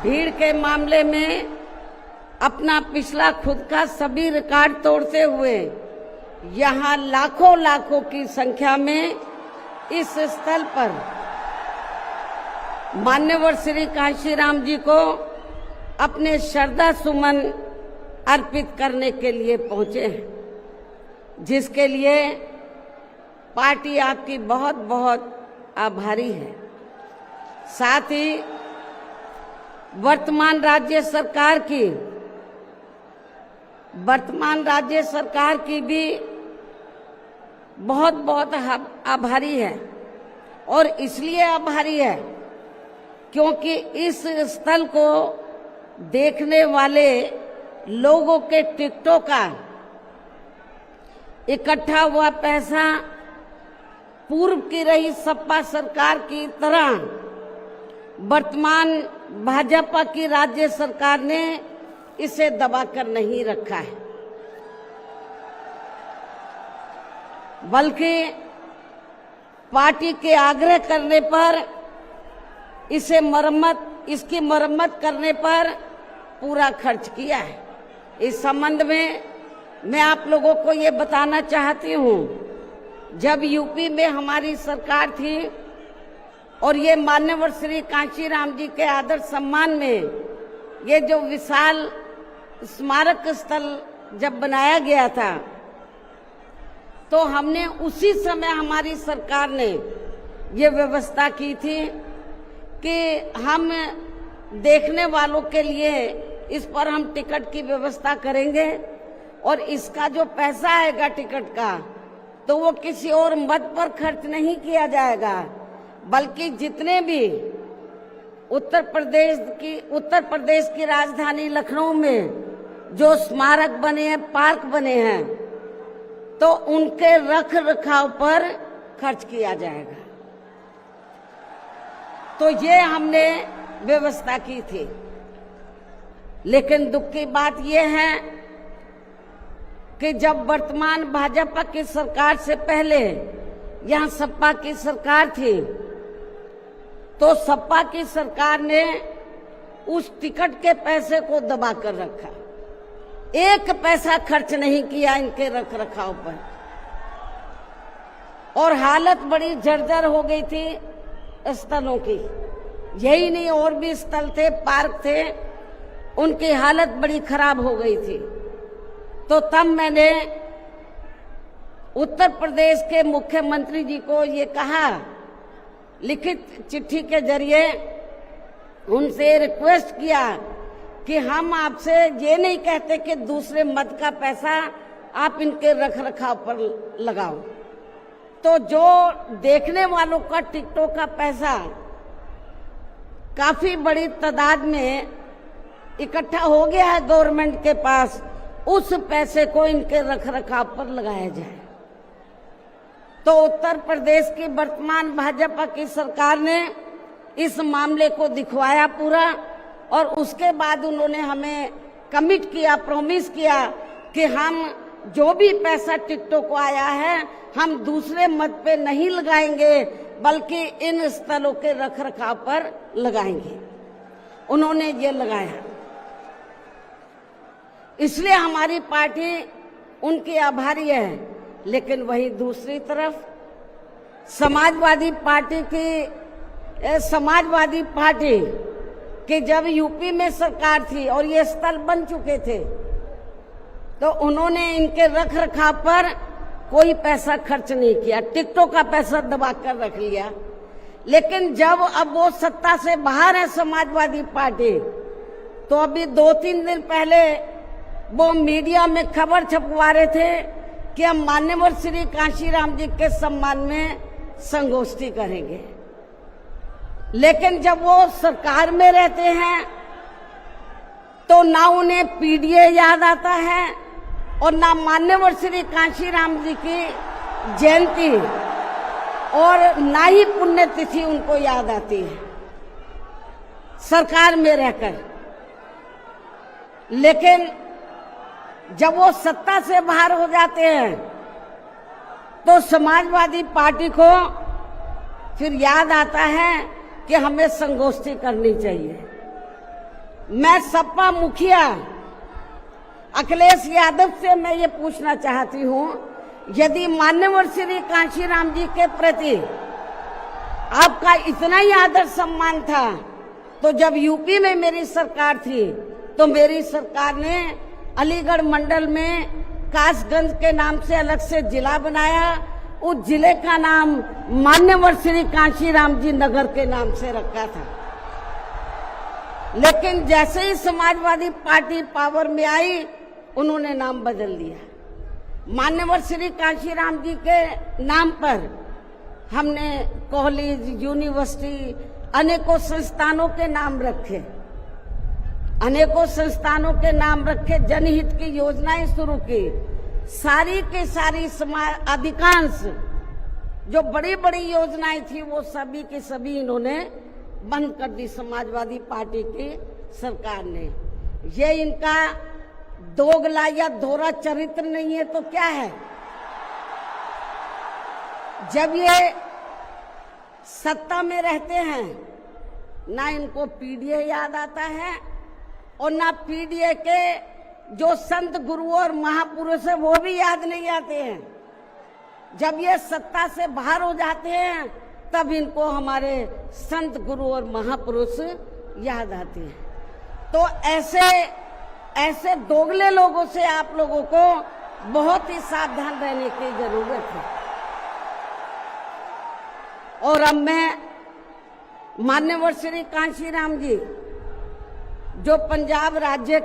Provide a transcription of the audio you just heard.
भीड़ के मामले में अपना पिछला खुद का सभी रिकॉर्ड तोड़ते हुए यहाँ लाखों लाखों की संख्या में इस स्थल पर मान्यवर श्री कांशीराम जी को अपने श्रद्धा सुमन अर्पित करने के लिए पहुंचे हैं, जिसके लिए पार्टी आपकी बहुत बहुत आभारी है। साथ ही वर्तमान राज्य सरकार की भी बहुत बहुत आभारी है। और इसलिए आभारी है क्योंकि इस स्थल को देखने वाले लोगों के टिकटों का इकट्ठा हुआ पैसा पूर्व की रही सपा सरकार की तरह वर्तमान भाजपा की राज्य सरकार ने इसे दबाकर नहीं रखा है, बल्कि पार्टी के आग्रह करने पर इसकी मरम्मत करने पर पूरा खर्च किया है। इस संबंध में मैं आप लोगों को ये बताना चाहती हूँ, जब यूपी में हमारी सरकार थी और ये मान्यवर श्री कांशीराम जी के आदर सम्मान में ये जो विशाल स्मारक स्थल जब बनाया गया था, तो हमने उसी समय हमारी सरकार ने ये व्यवस्था की थी कि हम देखने वालों के लिए इस पर हम टिकट की व्यवस्था करेंगे और इसका जो पैसा आएगा टिकट का, तो वो किसी और मद पर खर्च नहीं किया जाएगा, बल्कि जितने भी उत्तर प्रदेश की राजधानी लखनऊ में जो स्मारक बने हैं, पार्क बने हैं, तो उनके रख रखाव पर खर्च किया जाएगा। तो ये हमने व्यवस्था की थी। लेकिन दुख की बात यह है कि जब वर्तमान भाजपा की सरकार से पहले यहाँ सपा की सरकार थी, तो सपा की सरकार ने उस टिकट के पैसे को दबा कर रखा, एक पैसा खर्च नहीं किया इनके रख रखाव पर, और हालत बड़ी जर्जर हो गई थी स्थलों की। यही नहीं, और भी स्थल थे, पार्क थे, उनकी हालत बड़ी खराब हो गई थी। तो तब मैंने उत्तर प्रदेश के मुख्यमंत्री जी को ये कहा, लिखित चिट्ठी के जरिए उनसे रिक्वेस्ट किया कि हम आपसे ये नहीं कहते कि दूसरे मद का पैसा आप इनके रख रखाव पर लगाओ, तो जो देखने वालों का टिकटों का पैसा काफी बड़ी तादाद में इकट्ठा हो गया है गवर्नमेंट के पास, उस पैसे को इनके रख रखाव पर लगाया जाए। तो उत्तर प्रदेश की वर्तमान भाजपा की सरकार ने इस मामले को दिखवाया पूरा, और उसके बाद उन्होंने हमें कमिट किया, प्रॉमिस किया कि हम जो भी पैसा टिकटों को आया है हम दूसरे मद पे नहीं लगाएंगे, बल्कि इन स्थलों के रख रखाव पर लगाएंगे। उन्होंने ये लगाया, इसलिए हमारी पार्टी उनकी आभारी है। लेकिन वहीं दूसरी तरफ समाजवादी पार्टी कि जब यूपी में सरकार थी और ये स्थल बन चुके थे, तो उन्होंने इनके रख रखाव पर कोई पैसा खर्च नहीं किया, टिकटों का पैसा दबा कर रख लिया। लेकिन जब अब वो सत्ता से बाहर है समाजवादी पार्टी, तो अभी 2-3 दिन पहले वो मीडिया में खबर छपवा रहे थे कि हम मान्यवर श्री कांशीराम जी के सम्मान में संगोष्ठी करेंगे। लेकिन जब वो सरकार में रहते हैं तो ना उन्हें पीडीए याद आता है और ना मान्यवर श्री कांशीराम जी की जयंती और ना ही पुण्यतिथि उनको याद आती है सरकार में रहकर। लेकिन जब वो सत्ता से बाहर हो जाते हैं तो समाजवादी पार्टी को फिर याद आता है कि हमें संगोष्ठी करनी चाहिए। मैं सपा मुखिया अखिलेश यादव से मैं ये पूछना चाहती हूँ, यदि माननीय श्री कांशीराम जी के प्रति आपका इतना ही आदर सम्मान था, तो जब यूपी में मेरी सरकार थी तो मेरी सरकार ने अलीगढ़ मंडल में कासगंज के नाम से अलग से जिला बनाया। उस जिले का नाम मान्यवर श्री कांशीराम जी नगर के नाम से रखा था। लेकिन जैसे ही समाजवादी पार्टी पावर में आई, उन्होंने नाम बदल दिया। मान्यवर श्री कांशीराम जी के नाम पर हमने कॉलेज, यूनिवर्सिटी, अनेकों संस्थानों के नाम रखे, अनेकों संस्थानों के नाम रखे, जनहित की योजनाएं शुरू की। सारी के सारी अधिकांश जो बड़ी बड़ी योजनाएं थी वो सभी के सभी इन्होंने बंद कर दी समाजवादी पार्टी की सरकार ने। ये इनका दोगला या दोहरा चरित्र नहीं है तो क्या है? जब ये सत्ता में रहते हैं ना इनको पीडीए याद आता है और ना पीडीए के जो संत गुरु और महापुरुष है वो भी याद नहीं आते हैं। जब ये सत्ता से बाहर हो जाते हैं तब इनको हमारे संत गुरु और महापुरुष याद आते हैं। तो ऐसे दोगले लोगों से आप लोगों को बहुत ही सावधान रहने की जरूरत है। और अब मैं माननीय श्री कांशीराम जी जो पंजाब राज्य